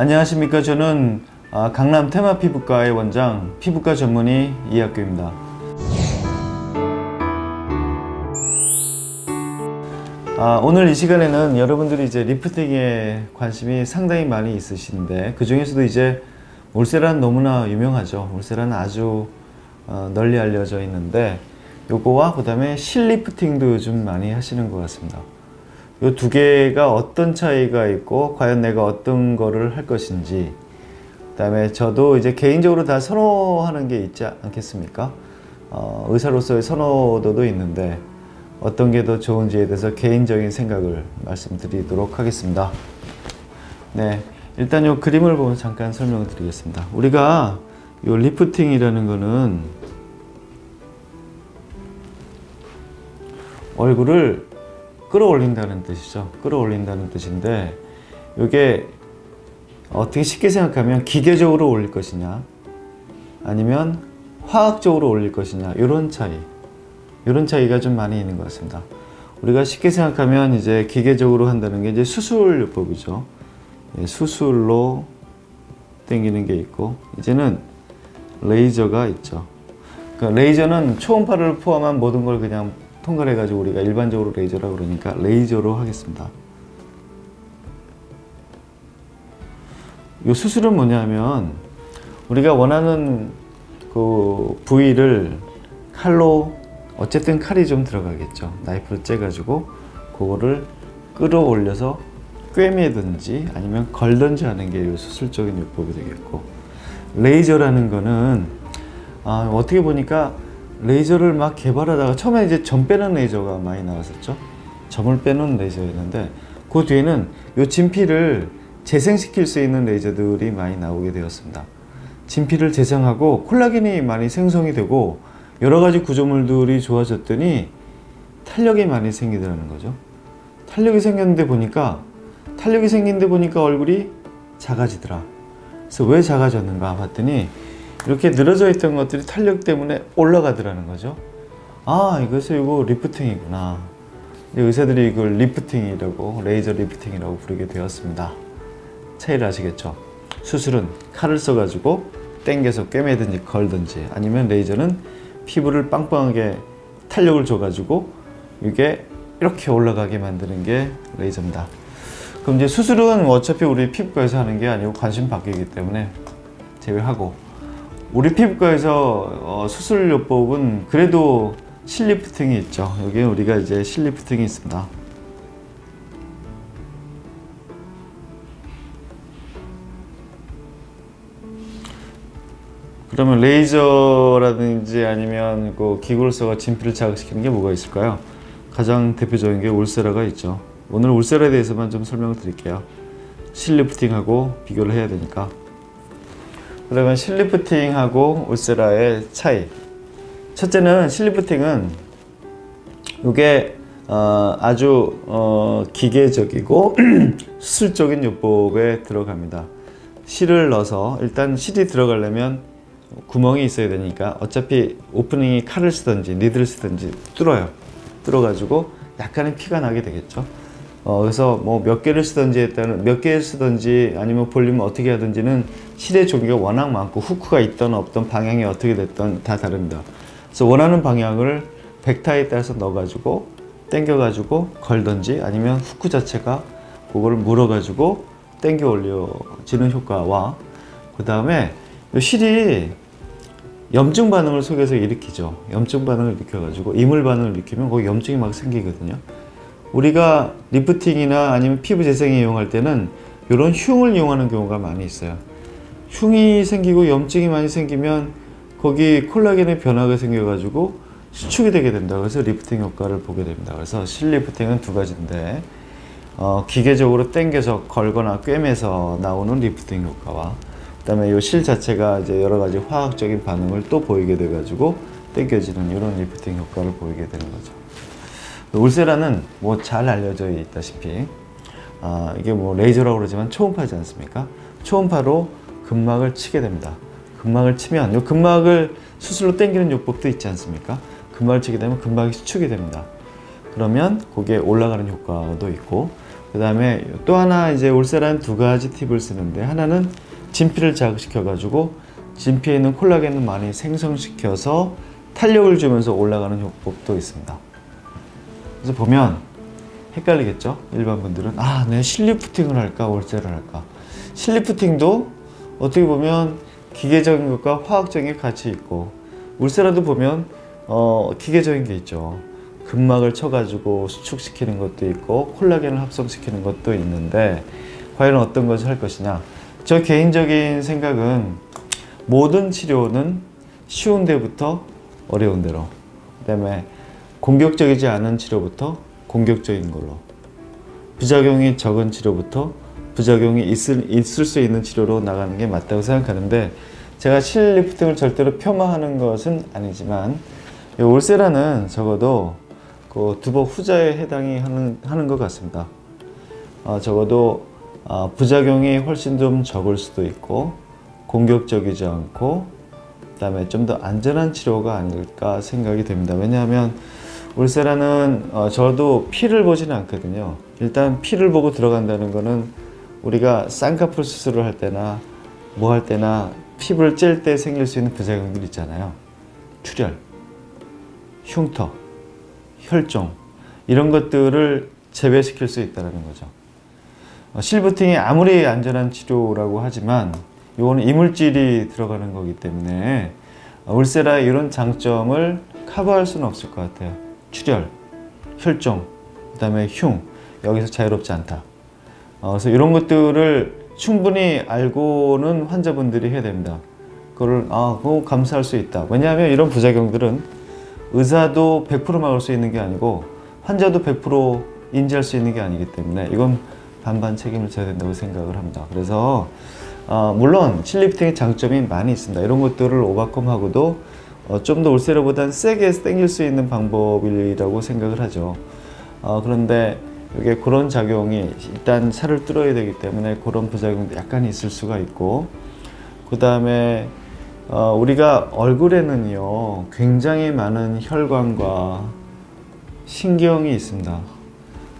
안녕하십니까. 저는 강남 테마피부과의 원장, 피부과 전문의 이학규입니다. 오늘 이 시간에는 여러분들이 이제 리프팅에 관심이 상당히 많이 있으신데, 그 중에서도 이제 울세란 너무나 유명하죠. 울세란 아주 널리 알려져 있는데, 요거와 그 다음에 실리프팅도 요즘 많이 하시는 것 같습니다. 요 두 개가 어떤 차이가 있고 과연 내가 어떤 거를 할 것인지, 그 다음에 저도 이제 개인적으로 다 선호하는 게 있지 않겠습니까? 의사로서의 선호도도 있는데 어떤 게 더 좋은지에 대해서 개인적인 생각을 말씀드리도록 하겠습니다. 네, 일단 요 그림을 보면 잠깐 설명을 드리겠습니다. 우리가 요 리프팅이라는 거는 얼굴을 끌어올린다는 뜻이죠. 끌어올린다는 뜻인데, 이게 어떻게 쉽게 생각하면 기계적으로 올릴 것이냐 아니면 화학적으로 올릴 것이냐, 이런 차이가 좀 많이 있는 것 같습니다. 우리가 쉽게 생각하면 이제 기계적으로 한다는 게 이제 수술요법이죠. 수술로 당기는 게 있고, 이제는 레이저가 있죠. 그러니까 레이저는 초음파를 포함한 모든 걸 그냥 통과해 가지고 우리가 일반적으로 레이저라고 그러니까 레이저로 하겠습니다. 이 수술은 뭐냐면, 우리가 원하는 그 부위를 칼로, 어쨌든 칼이 좀 들어가겠죠. 나이프로 째 가지고 그거를 끌어올려서 꿰매든지 아니면 걸든지 하는 게 이 수술적인 요법이 되겠고, 레이저라는 거는 어떻게 보니까 레이저를 막 개발하다가 처음에 이제 점 빼는 레이저가 많이 나왔었죠. 점을 빼는 레이저였는데, 그 뒤에는 이 진피를 재생시킬 수 있는 레이저들이 많이 나오게 되었습니다. 진피를 재생하고 콜라겐이 많이 생성이 되고 여러 가지 구조물들이 좋아졌더니 탄력이 많이 생기더라는 거죠. 탄력이 생겼는데 보니까 얼굴이 작아지더라. 그래서 왜 작아졌는가 봤더니 이렇게 늘어져 있던 것들이 탄력 때문에 올라가더라는 거죠. 그래서 이거 리프팅이구나. 의사들이 이걸 리프팅이라고, 레이저 리프팅이라고 부르게 되었습니다. 차이를 아시겠죠? 수술은 칼을 써가지고 당겨서 꿰매든지 걸든지, 아니면 레이저는 피부를 빵빵하게 탄력을 줘가지고 이게 이렇게 올라가게 만드는 게 레이저입니다. 그럼 이제 수술은 어차피 우리 피부과에서 하는 게 아니고 관심 받기이기 때문에 제외하고, 우리 피부과에서 수술요법은 그래도 실리프팅이 있죠. 여기에 우리가 이제 실리프팅이 있습니다. 그러면 레이저라든지 아니면 그 기구를 써서 진피를 자극시키는 게 뭐가 있을까요? 가장 대표적인 게 울세라가 있죠. 오늘 울세라에 대해서만 좀 설명을 드릴게요. 실리프팅하고 비교를 해야 되니까. 그러면 실리프팅하고 울세라의 차이. 첫째는 실리프팅은 이게 아주 기계적이고 수술적인 요법에 들어갑니다. 실을 넣어서, 일단 실이 들어가려면 구멍이 있어야 되니까 어차피 오프닝이 칼을 쓰든지 니드를 쓰든지 뚫어가지고 약간의 피가 나게 되겠죠. 그래서 뭐 몇 개를 쓰든지 아니면 볼륨을 어떻게 하든지는 실의 종류가 워낙 많고, 후크가 있던 없던 방향이 어떻게 됐던 다 다릅니다. 그래서 원하는 방향을 벡터에 따라서 넣어가지고 당겨가지고 걸든지, 아니면 후크 자체가 그거를 물어가지고 당겨 올려지는 효과와, 그 다음에 실이 염증 반응을 속에서 일으키죠. 염증 반응을 일으켜가지고 이물 반응을 일으키면 거기 염증이 막 생기거든요. 우리가 리프팅이나 아니면 피부 재생에 이용할 때는 이런 흉을 이용하는 경우가 많이 있어요. 흉이 생기고 염증이 많이 생기면 거기 콜라겐의 변화가 생겨가지고 수축이 되게 된다. 그래서 리프팅 효과를 보게 됩니다. 그래서 실리프팅은 두 가지인데, 기계적으로 당겨서 걸거나 꿰매서 나오는 리프팅 효과와, 그 다음에 이 실 자체가 이제 여러 가지 화학적인 반응을 또 보이게 돼가지고 당겨지는 이런 리프팅 효과를 보이게 되는 거죠. 울세라는 뭐 잘 알려져 있다시피 이게 뭐 레이저라고 그러지만 초음파지 않습니까? 초음파로 근막을 치게 됩니다. 근막을 치면 이 근막을 수술로 당기는 요법도 있지 않습니까? 근막을 치게 되면 근막이 수축이 됩니다. 그러면 거기에 올라가는 효과도 있고, 그 다음에 또 하나 이제 울세라는 두 가지 팁을 쓰는데, 하나는 진피를 자극시켜 가지고 진피에 있는 콜라겐을 많이 생성시켜서 탄력을 주면서 올라가는 요법도 있습니다. 그래서 보면 헷갈리겠죠? 일반 분들은 내 실리프팅을 할까 울세라를 할까. 실리프팅도 어떻게 보면 기계적인 것과 화학적인 게 같이 있고, 울세라도 보면 기계적인 게 있죠. 근막을 쳐가지고 수축시키는 것도 있고 콜라겐을 합성시키는 것도 있는데, 과연 어떤 것을 할 것이냐. 저 개인적인 생각은 모든 치료는 쉬운 데부터 어려운 데로, 그 다음에 공격적이지 않은 치료부터 공격적인 걸로, 부작용이 적은 치료부터 부작용이 있을 수 있는 치료로 나가는 게 맞다고 생각하는데, 제가 실리프팅을 절대로 폄하하는 것은 아니지만 이 울세라는 적어도 그 두법 후자에 해당이 하는 것 같습니다. 적어도 부작용이 훨씬 좀 적을 수도 있고 공격적이지 않고, 그 다음에 좀 더 안전한 치료가 아닐까 생각이 됩니다. 왜냐하면 울세라는 저도 피를 보지는 않거든요. 일단 피를 보고 들어간다는 거는 우리가 쌍꺼풀 수술을 할 때나 뭐 할 때나 피부를 찔 때 생길 수 있는 부작용들 있잖아요. 출혈, 흉터, 혈종, 이런 것들을 제외시킬 수 있다는 거죠. 실리프팅이 아무리 안전한 치료라고 하지만 이거는 이물질이 들어가는 거기 때문에 울세라의 이런 장점을 커버할 수는 없을 것 같아요. 출혈, 혈종, 그 다음에 여기서 자유롭지 않다. 그래서 이런 것들을 충분히 알고는 환자분들이 해야 됩니다. 그걸 그거 감수할 수 있다. 왜냐하면 이런 부작용들은 의사도 100% 막을 수 있는 게 아니고 환자도 100% 인지할 수 있는 게 아니기 때문에 이건 반반 책임을 져야 된다고 생각을 합니다. 그래서 물론 실리프팅의 장점이 많이 있습니다. 이런 것들을 오버컴하고도 좀 더 울세라보다는 세게 당길 수 있는 방법이라고 생각을 하죠. 그런데 이게 그런 작용이 일단 살을 뚫어야 되기 때문에 그런 부작용도 약간 있을 수가 있고, 그 다음에 우리가 얼굴에는요 굉장히 많은 혈관과 신경이 있습니다.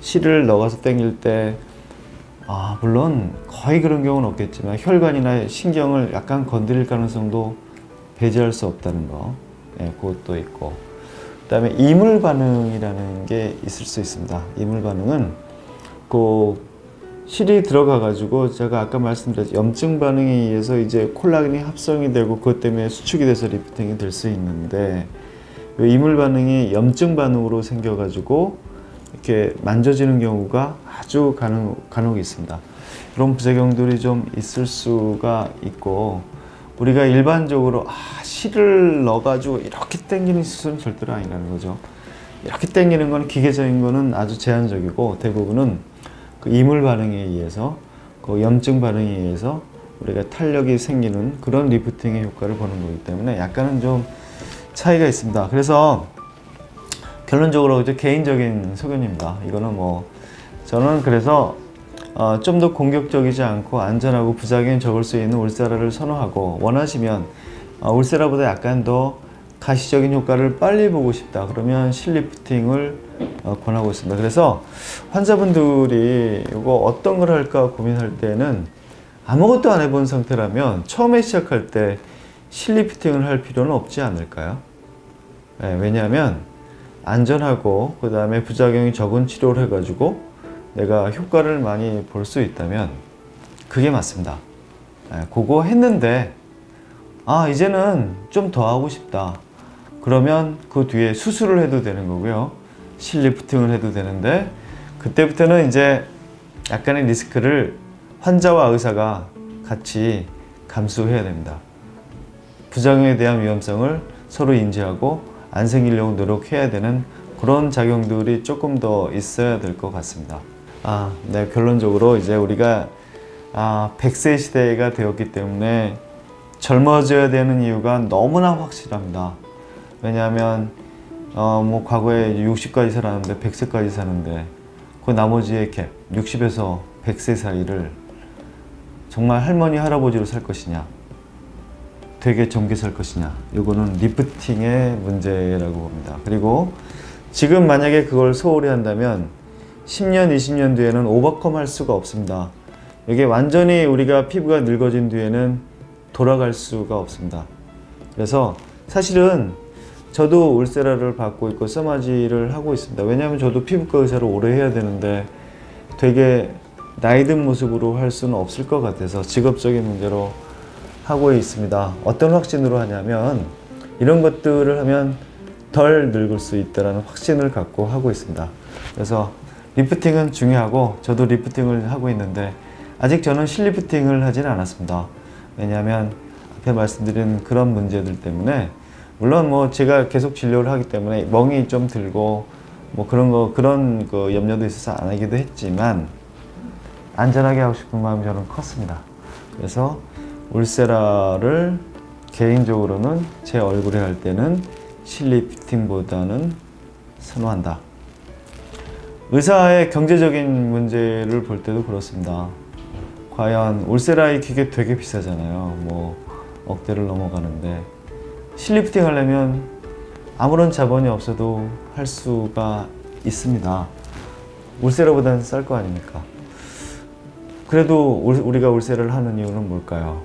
실을 넣어서 당길 때 물론 거의 그런 경우는 없겠지만 혈관이나 신경을 약간 건드릴 가능성도 배제할 수 없다는 거, 그것도 있고, 그 다음에 이물 반응이라는 게 있을 수 있습니다. 이물 반응은 그 실이 들어가 가지고 제가 아까 말씀드렸죠. 염증 반응에 의해서 이제 콜라겐이 합성이 되고 그것 때문에 수축이 돼서 리프팅이 될 수 있는데, 이 이물 반응이 염증 반응으로 생겨 가지고 이렇게 만져지는 경우가 아주 간혹 있습니다. 이런 부작용들이 좀 있을 수가 있고, 우리가 일반적으로 실을 넣어가지고 이렇게 당기는 수술은 절대로 아니라는 거죠. 이렇게 당기는 건 기계적인 거는 아주 제한적이고, 대부분은 그 이물 반응에 의해서, 그 염증 반응에 의해서 우리가 탄력이 생기는 그런 리프팅의 효과를 보는 거기 때문에 약간은 좀 차이가 있습니다. 그래서 결론적으로 이제 개인적인 소견입니다. 이거는 저는 그래서 좀 더 공격적이지 않고 안전하고 부작용이 적을 수 있는 울세라를 선호하고, 원하시면 울세라보다 약간 더 가시적인 효과를 빨리 보고 싶다 그러면 실리프팅을 권하고 있습니다. 그래서 환자분들이 이거 어떤 걸 할까 고민할 때는 아무것도 안 해본 상태라면 처음에 시작할 때 실리프팅을 할 필요는 없지 않을까요? 왜냐하면 안전하고 그 다음에 부작용이 적은 치료를 해가지고 내가 효과를 많이 볼 수 있다면 그게 맞습니다. 그거 했는데 이제는 좀 더 하고 싶다 그러면 그 뒤에 수술을 해도 되는 거고요, 실리프팅을 해도 되는데, 그때부터는 이제 약간의 리스크를 환자와 의사가 같이 감수해야 됩니다. 부작용에 대한 위험성을 서로 인지하고 안 생기려고 노력해야 되는 그런 작용들이 조금 더 있어야 될 것 같습니다. 네, 결론적으로 이제 우리가 100세 시대가 되었기 때문에 젊어져야 되는 이유가 너무나 확실합니다. 왜냐하면 과거에 60까지 살았는데 100세까지 사는데 그 나머지의 갭 60에서 100세 사이를 정말 할머니 할아버지로 살 것이냐, 되게 젊게 살 것이냐, 이거는 리프팅의 문제라고 봅니다. 그리고 지금 만약에 그걸 소홀히 한다면 10년, 20년 뒤에는 오버컴 할 수가 없습니다. 이게 완전히 우리가 피부가 늙어진 뒤에는 돌아갈 수가 없습니다. 그래서 사실은 저도 울세라를 받고 있고 써마지를 하고 있습니다. 왜냐하면 저도 피부과 의사를 오래 해야 되는데 되게 나이 든 모습으로 할 수는 없을 것 같아서 직업적인 문제로 하고 있습니다. 어떤 확신으로 하냐면 이런 것들을 하면 덜 늙을 수 있다는 확신을 갖고 하고 있습니다. 그래서 리프팅은 중요하고 저도 리프팅을 하고 있는데 아직 저는 실리프팅을 하지는 않았습니다. 왜냐하면 앞에 말씀드린 그런 문제들 때문에 물론 뭐 제가 계속 진료를 하기 때문에 멍이 좀 들고 뭐 그런 거 염려도 있어서 안 하기도 했지만 안전하게 하고 싶은 마음이 저는 컸습니다. 그래서 울세라를 개인적으로는 제 얼굴에 할 때는 실리피팅보다는 선호한다. 의사의 경제적인 문제를 볼 때도 그렇습니다. 과연 울세라의 기계 되게 비싸잖아요. 뭐 억대를 넘어가는데 실리프팅 하려면 아무런 자본이 없어도 할 수가 있습니다. 울세라보다는 쌀 거 아닙니까? 그래도 우리가 울세라를 하는 이유는 뭘까요?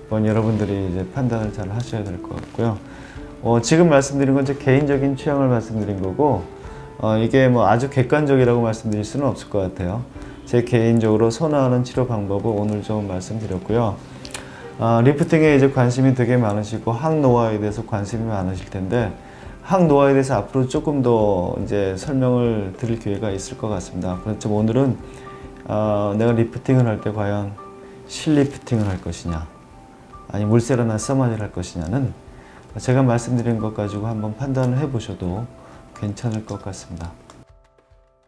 그건 여러분들이 이제 판단을 잘 하셔야 될 것 같고요. 지금 말씀드린 건 제 개인적인 취향을 말씀드린 거고 이게 뭐 아주 객관적이라고 말씀드릴 수는 없을 것 같아요. 제 개인적으로 선호하는 치료 방법을 오늘 좀 말씀드렸고요. 리프팅에 이제 관심이 되게 많으시고 항노화에 대해서 관심이 많으실 텐데 항노화에 대해서 앞으로 조금 더 이제 설명을 드릴 기회가 있을 것 같습니다. 그렇죠. 오늘은 내가 리프팅을 할 때 과연 실리프팅을 할 것이냐 아니면 울세라나 써마지를 할 것이냐는 제가 말씀드린 것 가지고 한번 판단을 해보셔도 괜찮을 것 같습니다.